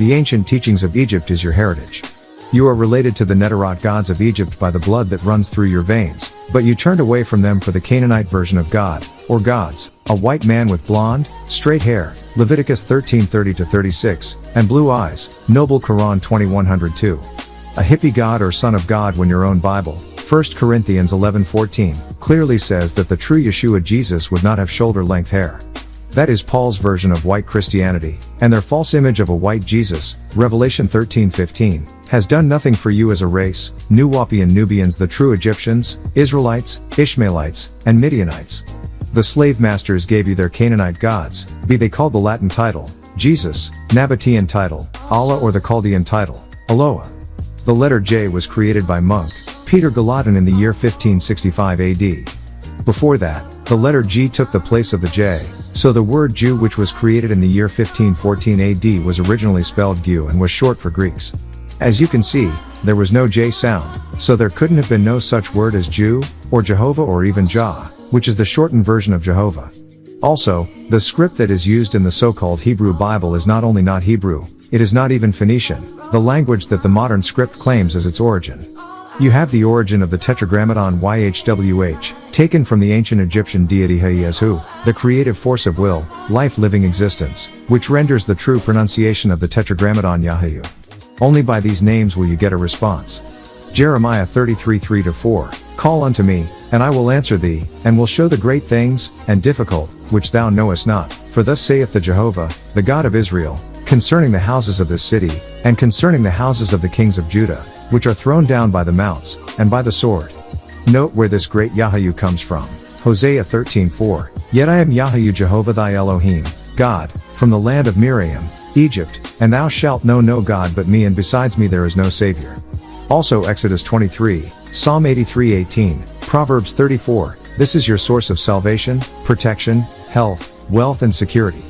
The ancient teachings of Egypt is your heritage. You are related to the Netarot gods of Egypt by the blood that runs through your veins, but you turned away from them for the Canaanite version of God, or gods, a white man with blonde, straight hair, Leviticus 13:30-36, and blue eyes, Noble Quran 2102. A hippie god or son of God when your own Bible, 1 Corinthians 11:14, clearly says that the true Yeshua Jesus would not have shoulder-length hair. That is Paul's version of white Christianity, and their false image of a white Jesus, Revelation 13:15, has done nothing for you as a race, NWPU Nubians, the true Egyptians, Israelites, Ishmaelites, and Midianites. The slave masters gave you their Canaanite gods, be they called the Latin title, Jesus, Nabatean title, Allah, or the Chaldean title, Eloah. The letter J was created by monk Peter Gallatin in the year 1565 AD. Before that, the letter G took the place of the J, so the word Jew, which was created in the year 1514 AD, was originally spelled Gu and was short for Greeks. As you can see, there was no J sound, so there couldn't have been no such word as Jew, or Jehovah, or even Jah, which is the shortened version of Jehovah. Also, the script that is used in the so-called Hebrew Bible is not only not Hebrew, it is not even Phoenician, the language that the modern script claims as its origin. You have the origin of the Tetragrammaton YHWH, taken from the ancient Egyptian deity Hayesu, the creative force of will, life, living existence, which renders the true pronunciation of the Tetragrammaton Yahayu. Only by these names will you get a response. Jeremiah 33:3-4, Call unto me, and I will answer thee, and will show the great things, and difficult, which thou knowest not, for thus saith the Jehovah, the God of Israel, concerning the houses of this city, and concerning the houses of the kings of Judah, which are thrown down by the mounts, and by the sword. Note where this great Yahayu comes from. Hosea 13:4, Yet I am Yahayu Jehovah thy Elohim, God, from the land of Miriam, Egypt, and thou shalt know no God but me, and besides me there is no Savior. Also Exodus 23, Psalm 83:18, Proverbs 34, this is your source of salvation, protection, health, wealth and security.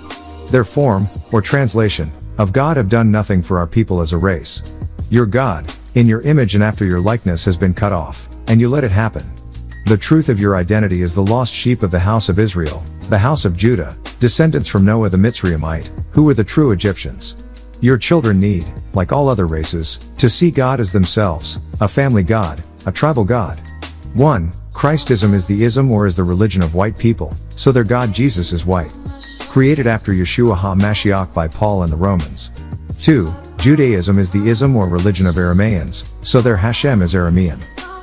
Their form, or translation, of God have done nothing for our people as a race. Your God, in your image and after your likeness, has been cut off, and you let it happen. The truth of your identity is the lost sheep of the house of Israel, the house of Judah, descendants from Noah the Mitzrayimite, who were the true Egyptians. Your children need, like all other races, to see God as themselves, a family God, a tribal God. 1. Christism is the ism or is the religion of white people, so their God Jesus is white. Created after Yeshua HaMashiach by Paul and the Romans. 2. Judaism is the ism or religion of Arameans, so their Hashem is Aramean.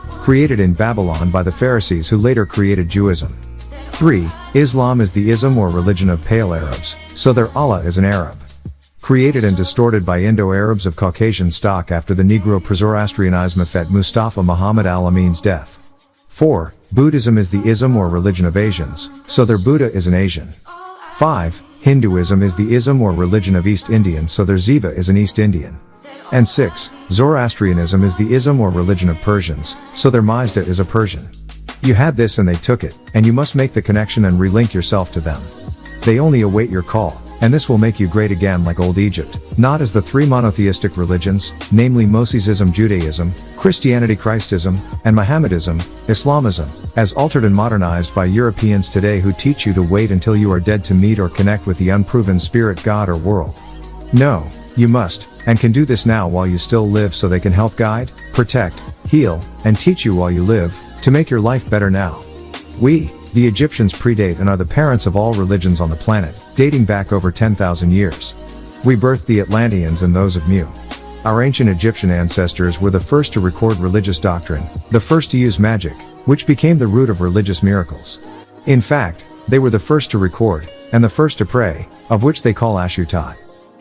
Created in Babylon by the Pharisees who later created Judaism. 3. Islam is the ism or religion of Pale Arabs, so their Allah is an Arab. Created and distorted by Indo-Arabs of Caucasian stock after the Negro Zoroastrianism Mefet Mustafa Muhammad al-Amin's death. 4. Buddhism is the ism or religion of Asians, so their Buddha is an Asian. 5. Hinduism is the ism or religion of East Indians, so their Ziva is an East Indian. And 6. Zoroastrianism is the ism or religion of Persians, so their Mazda is a Persian. You had this and they took it, and you must make the connection and relink yourself to them. They only await your call, and this will make you great again like old Egypt, not as the three monotheistic religions, namely Mosesism, Judaism, Christianity, Christism, and Mohammedism, Islamism, as altered and modernized by Europeans today who teach you to wait until you are dead to meet or connect with the unproven spirit God or world. No, you must, and can do this now while you still live, so they can help guide, protect, heal, and teach you while you live, to make your life better now. We, the Egyptians, predate and are the parents of all religions on the planet, dating back over 10,000 years. We birthed the Atlanteans and those of Mu. Our ancient Egyptian ancestors were the first to record religious doctrine, the first to use magic, which became the root of religious miracles. In fact, they were the first to record, and the first to pray, of which they call Ashutat.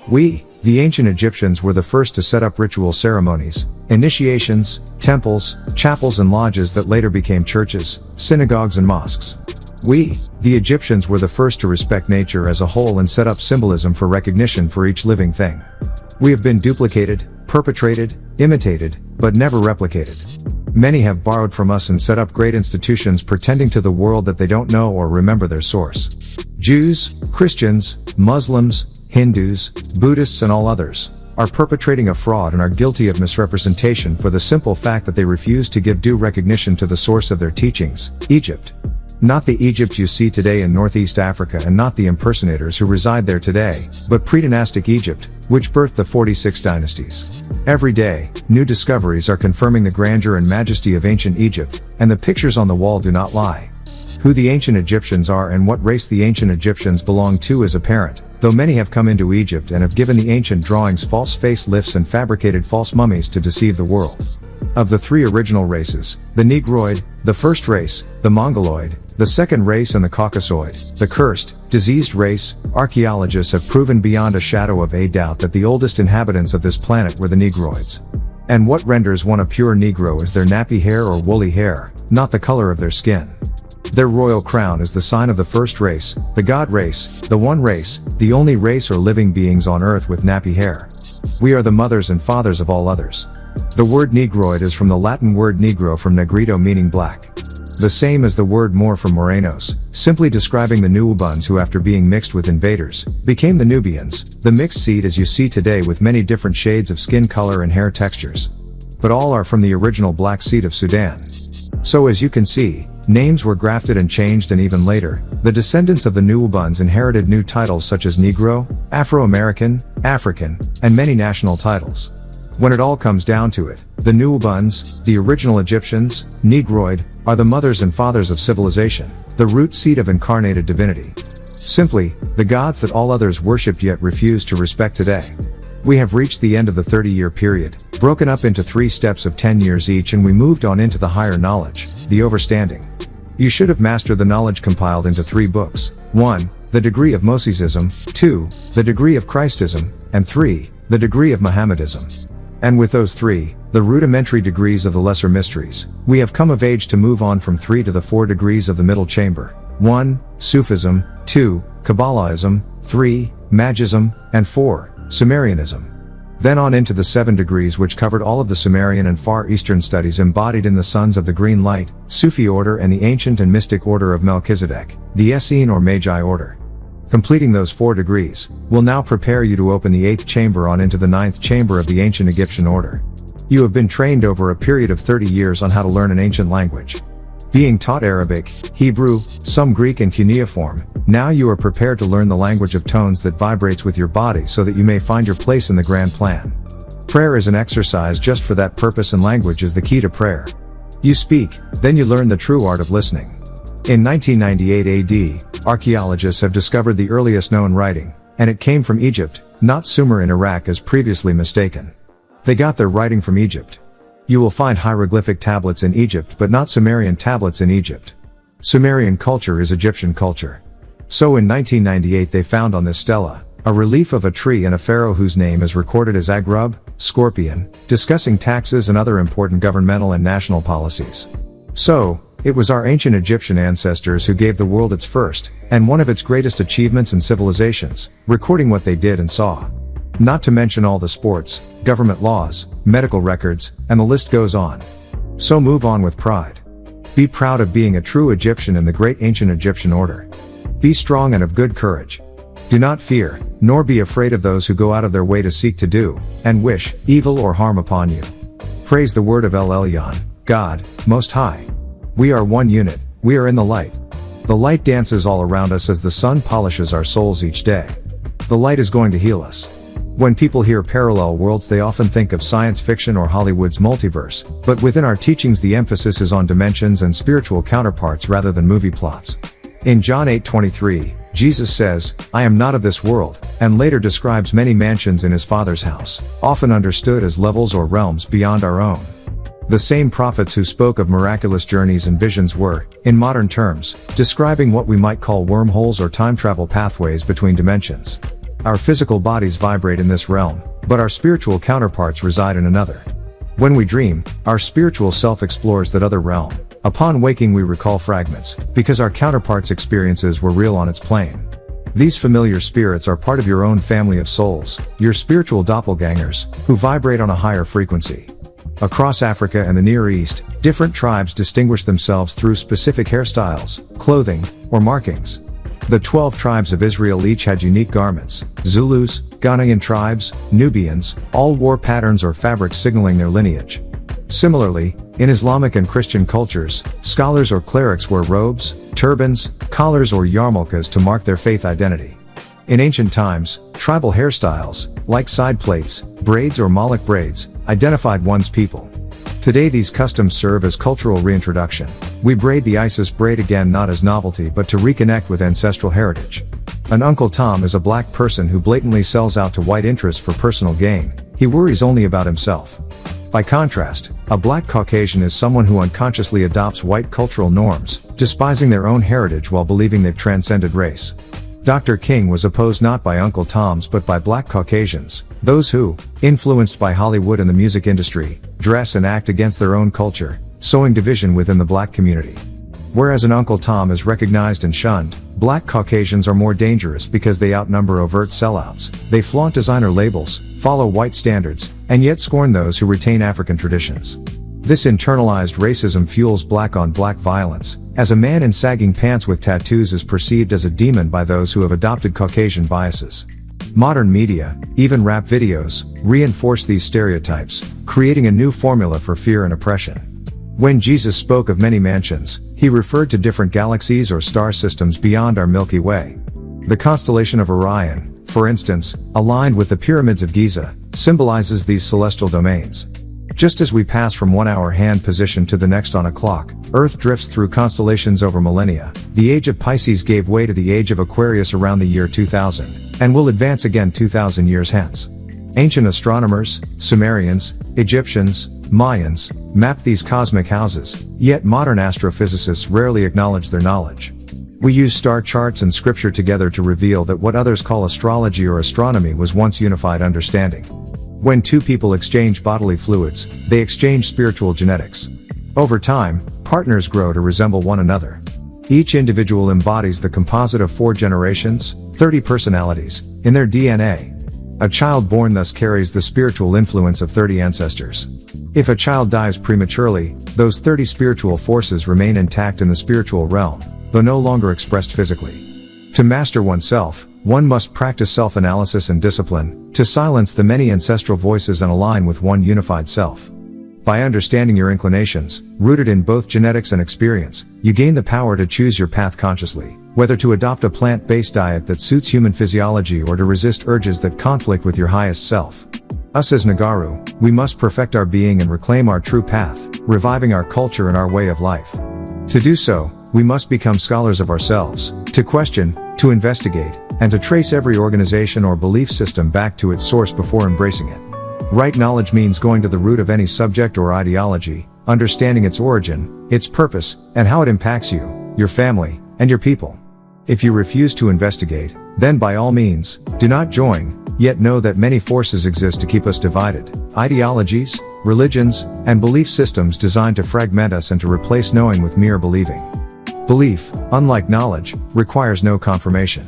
We, the ancient Egyptians, were the first to set up ritual ceremonies, initiations, temples, chapels and lodges that later became churches, synagogues and mosques. We, the Egyptians, were the first to respect nature as a whole and set up symbolism for recognition for each living thing. We have been duplicated, perpetrated, imitated, but never replicated. Many have borrowed from us and set up great institutions pretending to the world that they don't know or remember their source. Jews, Christians, Muslims, Hindus, Buddhists and all others are perpetrating a fraud and are guilty of misrepresentation for the simple fact that they refuse to give due recognition to the source of their teachings, Egypt. Not the Egypt you see today in Northeast Africa, and not the impersonators who reside there today, but pre-dynastic Egypt, which birthed the 46 dynasties. Every day, new discoveries are confirming the grandeur and majesty of ancient Egypt, and the pictures on the wall do not lie. Who the ancient Egyptians are and what race the ancient Egyptians belong to is apparent, though many have come into Egypt and have given the ancient drawings false face lifts and fabricated false mummies to deceive the world. Of the three original races, the Negroid, the first race, the Mongoloid, the second race and the Caucasoid, the cursed, diseased race, archaeologists have proven beyond a shadow of a doubt that the oldest inhabitants of this planet were the Negroids. And what renders one a pure Negro is their nappy hair or woolly hair, not the color of their skin. Their royal crown is the sign of the first race, the God race, the one race, the only race or living beings on earth with nappy hair. We are the mothers and fathers of all others. The word Negroid is from the Latin word negro from negrito meaning black. The same as the word Moor from Morenos, simply describing the Nubians who after being mixed with invaders, became the Nubians, the mixed seed as you see today with many different shades of skin color and hair textures. But all are from the original black seed of Sudan. So as you can see, names were grafted and changed, and even later, the descendants of the Nubians inherited new titles such as Negro, Afro-American, African, and many national titles. When it all comes down to it, the Nubians, the original Egyptians, Negroid, are the mothers and fathers of civilization, the root seed of incarnated divinity. Simply, the gods that all others worshipped yet refuse to respect today. We have reached the end of the 30-year period, broken up into 3 steps of 10 years each, and we moved on into the higher knowledge, the overstanding. You should have mastered the knowledge compiled into 3 books. 1. The degree of Mosesism, 2. The degree of Christism, and 3. The degree of Mohammedism. And with those 3, the rudimentary degrees of the lesser mysteries, we have come of age to move on from 3 to the 4 degrees of the middle chamber. 1. Sufism, 2. Kabbalahism, 3. Magism, and 4. Sumerianism. Then on into the 7 degrees which covered all of the Sumerian and Far Eastern studies embodied in the Sons of the Green Light, Sufi order, and the ancient and mystic order of Melchizedek, the Essene or Magi order. Completing those 4 degrees, will now prepare you to open the 8th chamber on into the 9th chamber of the ancient Egyptian order. You have been trained over a period of 30 years on how to learn an ancient language. Being taught Arabic, Hebrew, some Greek and cuneiform, now you are prepared to learn the language of tones that vibrates with your body so that you may find your place in the grand plan. Prayer is an exercise just for that purpose, and language is the key to prayer. You speak, then you learn the true art of listening. In 1998 AD, archaeologists have discovered the earliest known writing, and it came from Egypt, not Sumer in Iraq as previously mistaken. They got their writing from Egypt. You will find hieroglyphic tablets in Egypt but not Sumerian tablets in Egypt. Sumerian culture is Egyptian culture. So in 1998 they found on this stela, a relief of a tree and a pharaoh whose name is recorded as Agrub, Scorpion, discussing taxes and other important governmental and national policies. So, it was our ancient Egyptian ancestors who gave the world its first, and one of its greatest achievements and civilizations, recording what they did and saw. Not to mention all the sports, government laws, medical records, and the list goes on. So move on with pride. Be proud of being a true Egyptian in the great ancient Egyptian order. Be strong and of good courage. Do not fear, nor be afraid of those who go out of their way to seek to do, and wish, evil or harm upon you. Praise the word of El Elyon, God, Most High. We are one unit, we are in the light. The light dances all around us as the sun polishes our souls each day. The light is going to heal us. When people hear parallel worlds they often think of science fiction or Hollywood's multiverse, but within our teachings the emphasis is on dimensions and spiritual counterparts rather than movie plots. In John 8:23, Jesus says, "I am not of this world," and later describes many mansions in his Father's house, often understood as levels or realms beyond our own. The same prophets who spoke of miraculous journeys and visions were, in modern terms, describing what we might call wormholes or time travel pathways between dimensions. Our physical bodies vibrate in this realm, but our spiritual counterparts reside in another. When we dream, our spiritual self explores that other realm. Upon waking we recall fragments, because our counterparts' experiences were real on its plane. These familiar spirits are part of your own family of souls, your spiritual doppelgangers, who vibrate on a higher frequency. Across Africa and the Near East, different tribes distinguish themselves through specific hairstyles, clothing, or markings. The 12 tribes of Israel each had unique garments. Zulus, Ghanaian tribes, Nubians, all wore patterns or fabrics signaling their lineage. Similarly, In Islamic and Christian cultures, scholars or clerics wear robes, turbans, collars or yarmulkes to mark their faith identity. In ancient times, tribal hairstyles, like side plaits, braids or Moloch braids, identified one's people. Today these customs serve as cultural reintroduction. We braid the Isis braid again, not as novelty but to reconnect with ancestral heritage. An Uncle Tom is a black person who blatantly sells out to white interests for personal gain. He worries only about himself. By contrast, a black Caucasian is someone who unconsciously adopts white cultural norms, despising their own heritage while believing they've transcended race. Dr. King was opposed not by Uncle Toms but by black Caucasians, those who, influenced by Hollywood and the music industry, dress and act against their own culture, sowing division within the black community. Whereas an Uncle Tom is recognized and shunned, black Caucasians are more dangerous because they outnumber overt sellouts. They flaunt designer labels, follow white standards, and yet scorn those who retain African traditions. This internalized racism fuels black-on-black violence, as a man in sagging pants with tattoos is perceived as a demon by those who have adopted Caucasian biases. Modern media, even rap videos, reinforce these stereotypes, creating a new formula for fear and oppression. When Jesus spoke of many mansions, he referred to different galaxies or star systems beyond our Milky Way. The constellation of Orion, for instance, aligned with the pyramids of Giza, symbolizes these celestial domains. Just as we pass from 1 hour hand position to the next on a clock, Earth drifts through constellations over millennia. The age of Pisces gave way to the age of Aquarius around the year 2000, and will advance again 2000 years hence. Ancient astronomers, Sumerians, Egyptians, Mayans, mapped these cosmic houses, yet modern astrophysicists rarely acknowledge their knowledge. We use star charts and scripture together to reveal that what others call astrology or astronomy was once unified understanding. When two people exchange bodily fluids, they exchange spiritual genetics. Over time, partners grow to resemble one another. Each individual embodies the composite of 4 generations, 30 personalities, in their DNA. A child born thus carries the spiritual influence of 30 ancestors. If a child dies prematurely, those 30 spiritual forces remain intact in the spiritual realm, though no longer expressed physically. To master oneself, one must practice self-analysis and discipline, to silence the many ancestral voices and align with one unified self. By understanding your inclinations, rooted in both genetics and experience, you gain the power to choose your path consciously, whether to adopt a plant-based diet that suits human physiology or to resist urges that conflict with your highest self. Us as Nagaru, we must perfect our being and reclaim our true path, reviving our culture and our way of life. To do so, we must become scholars of ourselves, to question, to investigate, and to trace every organization or belief system back to its source before embracing it. Right knowledge means going to the root of any subject or ideology, understanding its origin, its purpose, and how it impacts you, your family, and your people. If you refuse to investigate, then by all means, do not join, yet know that many forces exist to keep us divided, ideologies, religions, and belief systems designed to fragment us and to replace knowing with mere believing. Belief, unlike knowledge, requires no confirmation.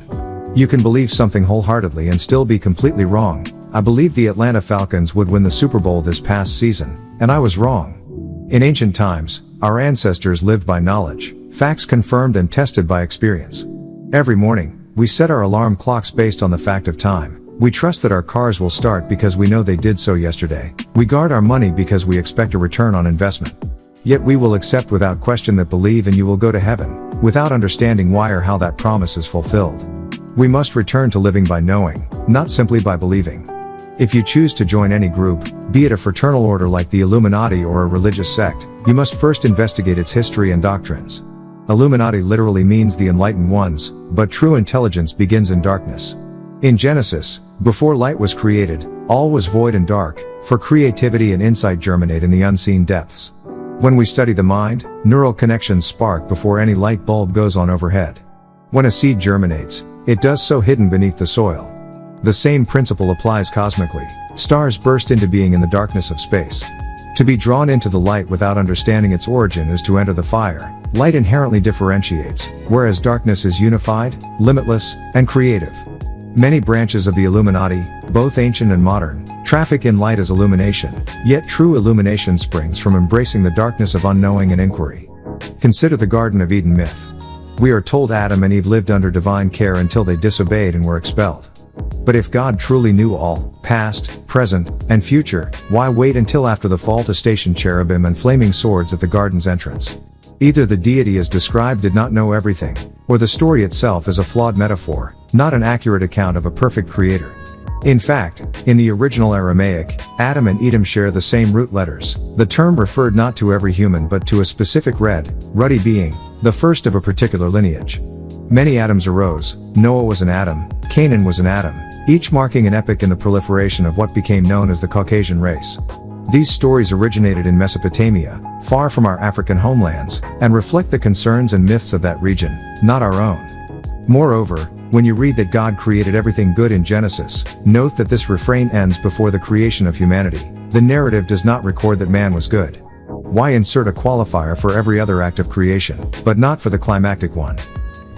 You can believe something wholeheartedly and still be completely wrong. I believed the Atlanta Falcons would win the Super Bowl this past season, and I was wrong. In ancient times, our ancestors lived by knowledge, facts confirmed and tested by experience. Every morning, we set our alarm clocks based on the fact of time. We trust that our cars will start because we know they did so yesterday. We guard our money because we expect a return on investment. Yet we will accept without question that believe and you will go to heaven, without understanding why or how that promise is fulfilled. We must return to living by knowing, not simply by believing. If you choose to join any group, be it a fraternal order like the Illuminati or a religious sect, you must first investigate its history and doctrines. Illuminati literally means the enlightened ones, but true intelligence begins in darkness. In Genesis, before light was created, all was void and dark, for creativity and insight germinate in the unseen depths. When we study the mind, neural connections spark before any light bulb goes on overhead. When a seed germinates, it does so hidden beneath the soil. The same principle applies cosmically. Stars burst into being in the darkness of space. To be drawn into the light without understanding its origin is to enter the fire. Light inherently differentiates, whereas darkness is unified, limitless, and creative. Many branches of the Illuminati, both ancient and modern, traffic in light as illumination, yet true illumination springs from embracing the darkness of unknowing and inquiry. Consider the Garden of Eden myth. We are told Adam and Eve lived under divine care until they disobeyed and were expelled. But if God truly knew all, past, present, and future, why wait until after the fall to station cherubim and flaming swords at the garden's entrance? Either the deity as described did not know everything, or the story itself is a flawed metaphor, not an accurate account of a perfect creator. In fact, in the original Aramaic, Adam and Edom share the same root letters. The term referred not to every human but to a specific red, ruddy being, the first of a particular lineage. Many Adams arose. Noah was an Adam, Canaan was an Adam, each marking an epoch in the proliferation of what became known as the Caucasian race. These stories originated in Mesopotamia, far from our African homelands, and reflect the concerns and myths of that region, not our own. Moreover, when you read that God created everything good in Genesis, note that this refrain ends before the creation of humanity. The narrative does not record that man was good. Why insert a qualifier for every other act of creation, but not for the climactic one?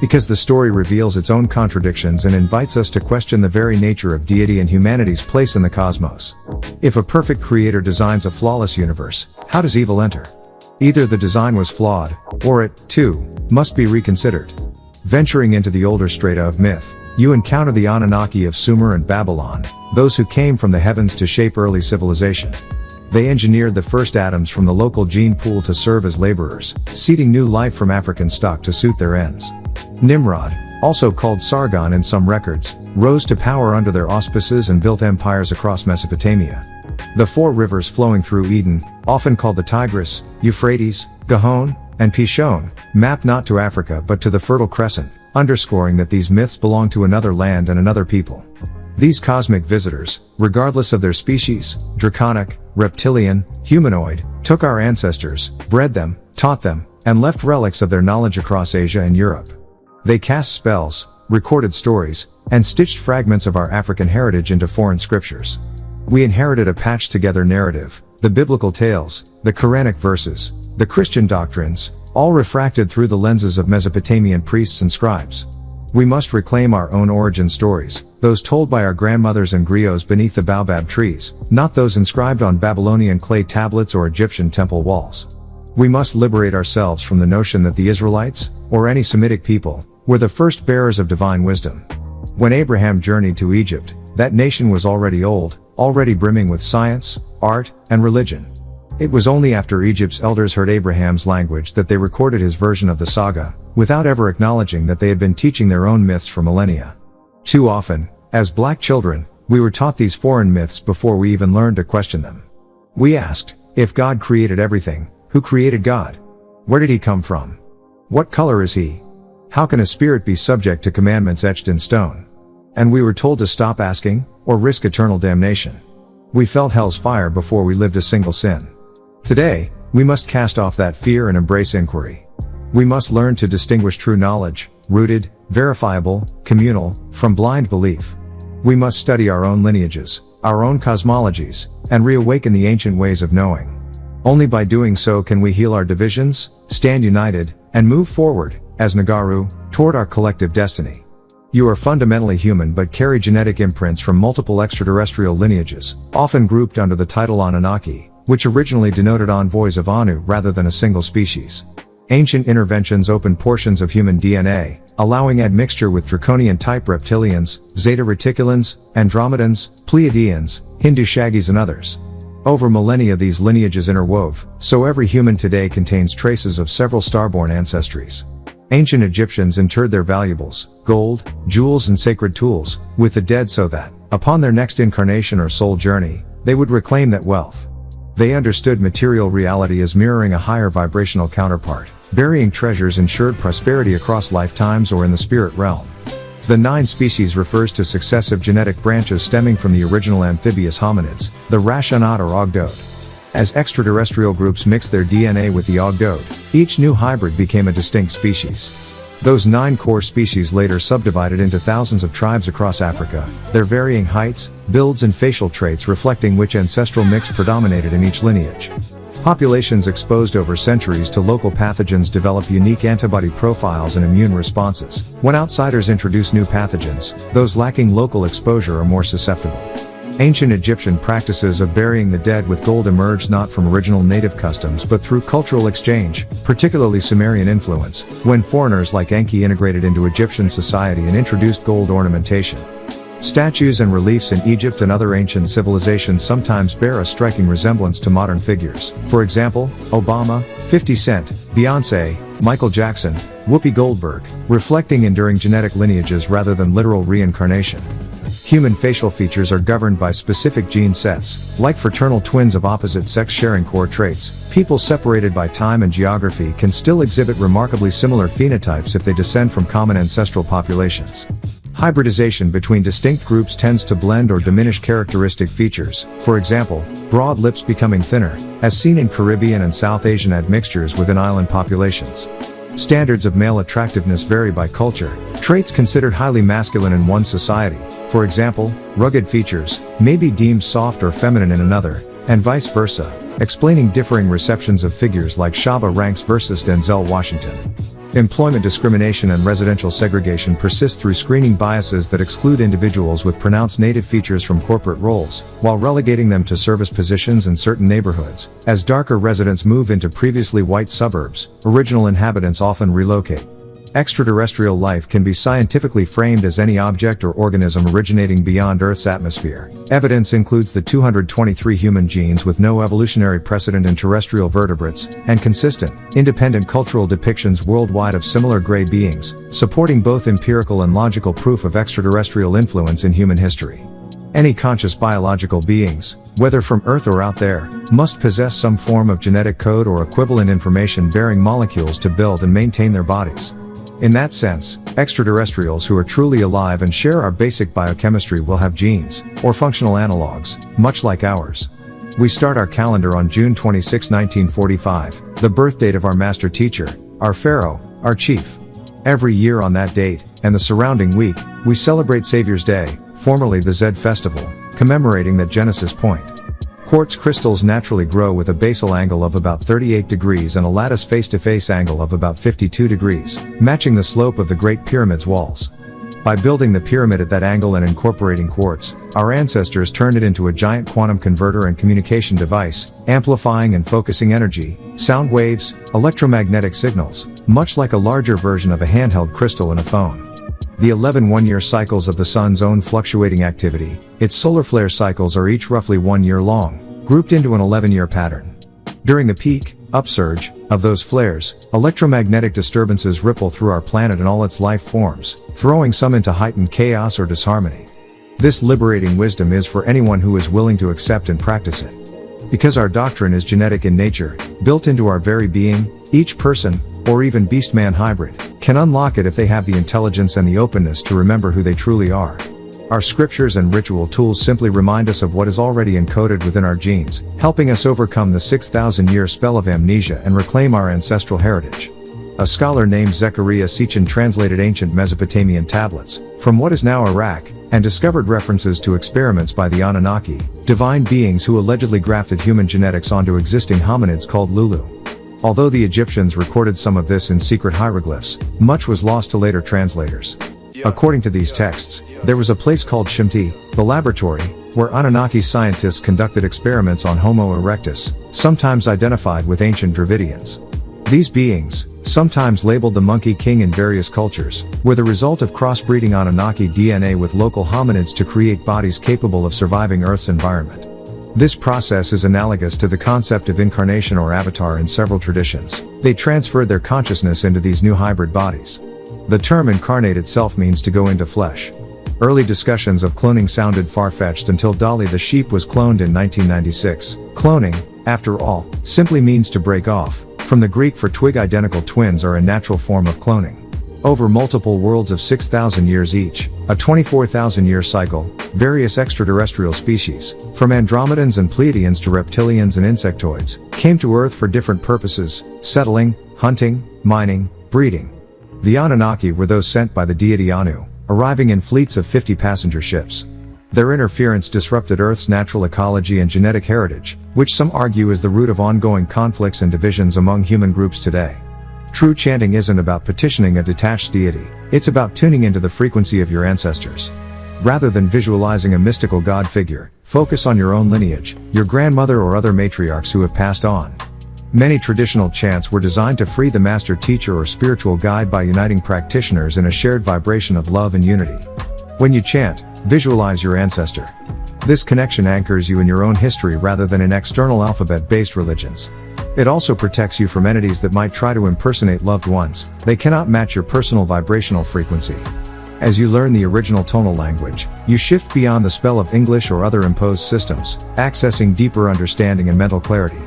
Because the story reveals its own contradictions and invites us to question the very nature of deity and humanity's place in the cosmos. If a perfect creator designs a flawless universe, how does evil enter? Either the design was flawed, or it, too, must be reconsidered. Venturing into the older strata of myth, you encounter the Anunnaki of Sumer and Babylon, those who came from the heavens to shape early civilization. They engineered the first atoms from the local gene pool to serve as laborers, seeding new life from African stock to suit their ends. Nimrod, also called Sargon in some records, rose to power under their auspices and built empires across Mesopotamia. The four rivers flowing through Eden, often called the Tigris, Euphrates, Gihon, and Pishon, map not to Africa but to the Fertile Crescent, underscoring that these myths belong to another land and another people. These cosmic visitors, regardless of their species, draconic, reptilian, humanoid, took our ancestors, bred them, taught them, and left relics of their knowledge across Asia and Europe. They cast spells, recorded stories, and stitched fragments of our African heritage into foreign scriptures. We inherited a patched-together narrative, the biblical tales, the Quranic verses, the Christian doctrines, all refracted through the lenses of Mesopotamian priests and scribes. We must reclaim our own origin stories, those told by our grandmothers and griots beneath the baobab trees, not those inscribed on Babylonian clay tablets or Egyptian temple walls. We must liberate ourselves from the notion that the Israelites, or any Semitic people, were the first bearers of divine wisdom. When Abraham journeyed to Egypt, that nation was already old, already brimming with science, art, and religion. It was only after Egypt's elders heard Abraham's language that they recorded his version of the saga, without ever acknowledging that they had been teaching their own myths for millennia. Too often, as black children, we were taught these foreign myths before we even learned to question them. We asked, if God created everything, who created God? Where did he come from? What color is he? How can a spirit be subject to commandments etched in stone? And we were told to stop asking, or risk eternal damnation. We felt hell's fire before we lived a single sin. Today, we must cast off that fear and embrace inquiry. We must learn to distinguish true knowledge, rooted, verifiable, communal, from blind belief. We must study our own lineages, our own cosmologies, and reawaken the ancient ways of knowing. Only by doing so can we heal our divisions, stand united, and move forward, as Nagaru, toward our collective destiny. You are fundamentally human but carry genetic imprints from multiple extraterrestrial lineages, often grouped under the title Anunnaki, which originally denoted envoys of Anu rather than a single species. Ancient interventions opened portions of human DNA, allowing admixture with draconian-type reptilians, Zeta Reticulans, Andromedans, Pleiadians, Hindu Shaggies and others. Over millennia these lineages interwove, so every human today contains traces of several starborn ancestries. Ancient Egyptians interred their valuables, gold, jewels and sacred tools, with the dead so that, upon their next incarnation or soul journey, they would reclaim that wealth. They understood material reality as mirroring a higher vibrational counterpart. Burying treasures ensured prosperity across lifetimes or in the spirit realm. The 9 species refers to successive genetic branches stemming from the original amphibious hominids, the Rashanat or Ogdoad. As extraterrestrial groups mixed their DNA with the Ogdoad, each new hybrid became a distinct species. Those 9 core species later subdivided into thousands of tribes across Africa, their varying heights, builds and facial traits reflecting which ancestral mix predominated in each lineage. Populations exposed over centuries to local pathogens develop unique antibody profiles and immune responses. When outsiders introduce new pathogens, those lacking local exposure are more susceptible. Ancient Egyptian practices of burying the dead with gold emerged not from original native customs but through cultural exchange, particularly Sumerian influence, when foreigners like Enki integrated into Egyptian society and introduced gold ornamentation. Statues and reliefs in Egypt and other ancient civilizations sometimes bear a striking resemblance to modern figures. For example, Obama, 50 Cent, Beyoncé, Michael Jackson, Whoopi Goldberg, reflecting enduring genetic lineages rather than literal reincarnation. Human facial features are governed by specific gene sets. Like fraternal twins of opposite sex sharing core traits, people separated by time and geography can still exhibit remarkably similar phenotypes if they descend from common ancestral populations. Hybridization between distinct groups tends to blend or diminish characteristic features, for example, broad lips becoming thinner, as seen in Caribbean and South Asian admixtures within island populations. Standards of male attractiveness vary by culture. Traits considered highly masculine in one society, for example, rugged features, may be deemed soft or feminine in another, and vice versa, explaining differing receptions of figures like Shabba Ranks versus Denzel Washington. Employment discrimination and residential segregation persist through screening biases that exclude individuals with pronounced native features from corporate roles, while relegating them to service positions in certain neighborhoods. As darker residents move into previously white suburbs, original inhabitants often relocate. Extraterrestrial life can be scientifically framed as any object or organism originating beyond Earth's atmosphere. Evidence includes the 223 human genes with no evolutionary precedent in terrestrial vertebrates, and consistent, independent cultural depictions worldwide of similar gray beings, supporting both empirical and logical proof of extraterrestrial influence in human history. Any conscious biological beings, whether from Earth or out there, must possess some form of genetic code or equivalent information bearing molecules to build and maintain their bodies. In that sense, extraterrestrials who are truly alive and share our basic biochemistry will have genes, or functional analogs, much like ours. We start our calendar on June 26, 1945, the birth date of our master teacher, our pharaoh, our chief. Every year on that date, and the surrounding week, we celebrate Savior's Day, formerly the Zed Festival, commemorating that Genesis point. Quartz crystals naturally grow with a basal angle of about 38 degrees and a lattice face-to-face angle of about 52 degrees, matching the slope of the Great Pyramid's walls. By building the pyramid at that angle and incorporating quartz, our ancestors turned it into a giant quantum converter and communication device, amplifying and focusing energy, sound waves, electromagnetic signals, much like a larger version of a handheld crystal in a phone. The 11 one-year cycles of the Sun's own fluctuating activity, its solar flare cycles are each roughly 1 year long, grouped into an 11-year pattern. During the peak, upsurge, of those flares, electromagnetic disturbances ripple through our planet and all its life forms, throwing some into heightened chaos or disharmony. This liberating wisdom is for anyone who is willing to accept and practice it. Because our doctrine is genetic in nature, built into our very being, each person, or even beast-man hybrid, can unlock it if they have the intelligence and the openness to remember who they truly are. Our scriptures and ritual tools simply remind us of what is already encoded within our genes, helping us overcome the 6,000-year spell of amnesia and reclaim our ancestral heritage. A scholar named Zechariah Sitchin translated ancient Mesopotamian tablets, from what is now Iraq, and discovered references to experiments by the Anunnaki, divine beings who allegedly grafted human genetics onto existing hominids called Lulu. Although the Egyptians recorded some of this in secret hieroglyphs, much was lost to later translators. According to these texts, there was a place called Shimti, the laboratory, where Anunnaki scientists conducted experiments on Homo erectus, sometimes identified with ancient Dravidians. These beings, sometimes labeled the Monkey King in various cultures, were the result of crossbreeding Anunnaki DNA with local hominids to create bodies capable of surviving Earth's environment. This process is analogous to the concept of incarnation or avatar in several traditions. They transferred their consciousness into these new hybrid bodies. The term incarnate itself means to go into flesh. Early discussions of cloning sounded far-fetched until Dolly the sheep was cloned in 1996. Cloning, after all, simply means to break off, from the Greek for twig-identical twins are a natural form of cloning. Over multiple worlds of 6,000 years each, a 24,000-year cycle, various extraterrestrial species, from Andromedans and Pleiadians to reptilians and insectoids, came to Earth for different purposes, settling, hunting, mining, breeding. The Anunnaki were those sent by the deity Anu, arriving in fleets of 50 passenger ships. Their interference disrupted Earth's natural ecology and genetic heritage, which some argue is the root of ongoing conflicts and divisions among human groups today. True chanting isn't about petitioning a detached deity, it's about tuning into the frequency of your ancestors. Rather than visualizing a mystical god figure, focus on your own lineage, your grandmother or other matriarchs who have passed on. Many traditional chants were designed to free the master teacher or spiritual guide by uniting practitioners in a shared vibration of love and unity. When you chant, Visualize your ancestor. This connection anchors you in your own history rather than in external alphabet-based religions. It also protects you from entities that might try to impersonate loved ones. They cannot match your personal vibrational frequency. As you learn the original tonal language, you shift beyond the spell of English or other imposed systems, accessing deeper understanding and mental clarity.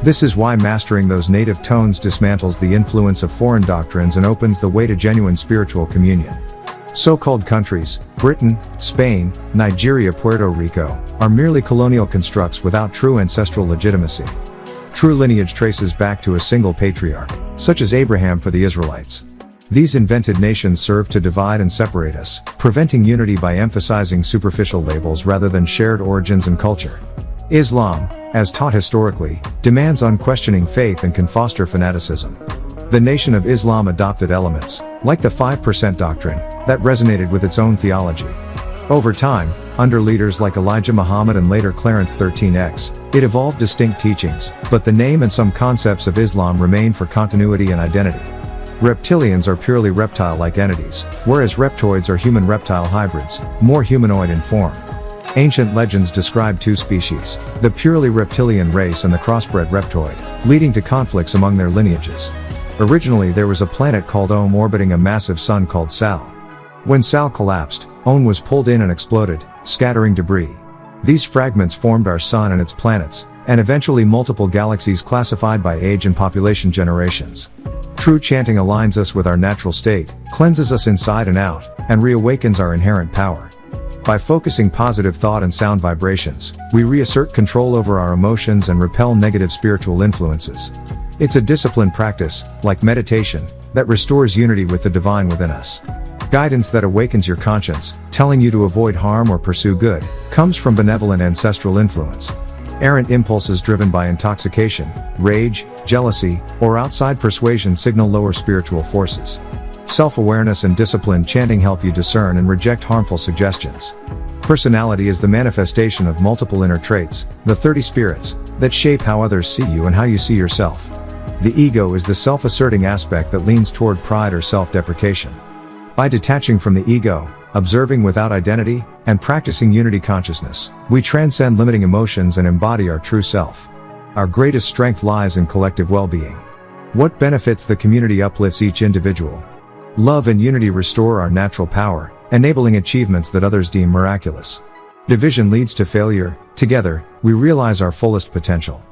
This is why mastering those native tones dismantles the influence of foreign doctrines and opens the way to genuine spiritual communion. So-called countries, Britain, Spain, Nigeria, Puerto Rico, are merely colonial constructs without true ancestral legitimacy. True lineage traces back to a single patriarch, such as Abraham for the Israelites. These invented nations serve to divide and separate us, preventing unity by emphasizing superficial labels rather than shared origins and culture. Islam, as taught historically, demands unquestioning faith and can foster fanaticism. The Nation of Islam adopted elements, like the 5% doctrine, that resonated with its own theology. Over time, under leaders like Elijah Muhammad and later Clarence 13X, it evolved distinct teachings, but the name and some concepts of Islam remain for continuity and identity. Reptilians are purely reptile-like entities, whereas reptoids are human-reptile hybrids, more humanoid in form. Ancient legends describe two species, the purely reptilian race and the crossbred reptoid, leading to conflicts among their lineages. Originally there was a planet called Om orbiting a massive sun called Sal. When Sal collapsed, Om was pulled in and exploded, scattering debris. These fragments formed our sun and its planets, and eventually multiple galaxies classified by age and population generations. True chanting aligns us with our natural state, cleanses us inside and out, and reawakens our inherent power. By focusing positive thought and sound vibrations, we reassert control over our emotions and repel negative spiritual influences. It's a disciplined practice, like meditation, that restores unity with the divine within us. Guidance that awakens your conscience, telling you to avoid harm or pursue good, comes from benevolent ancestral influence. Errant impulses driven by intoxication, rage, jealousy, or outside persuasion signal lower spiritual forces. Self-awareness and disciplined chanting help you discern and reject harmful suggestions. Personality is the manifestation of multiple inner traits, the 30 spirits, that shape how others see you and how you see yourself. The ego is the self-asserting aspect that leans toward pride or self-deprecation. By detaching from the ego, observing without identity, and practicing unity consciousness, we transcend limiting emotions and embody our true self. Our greatest strength lies in collective well-being. What benefits the community uplifts each individual. Love and unity restore our natural power, enabling achievements that others deem miraculous. Division leads to failure. Together, we realize our fullest potential.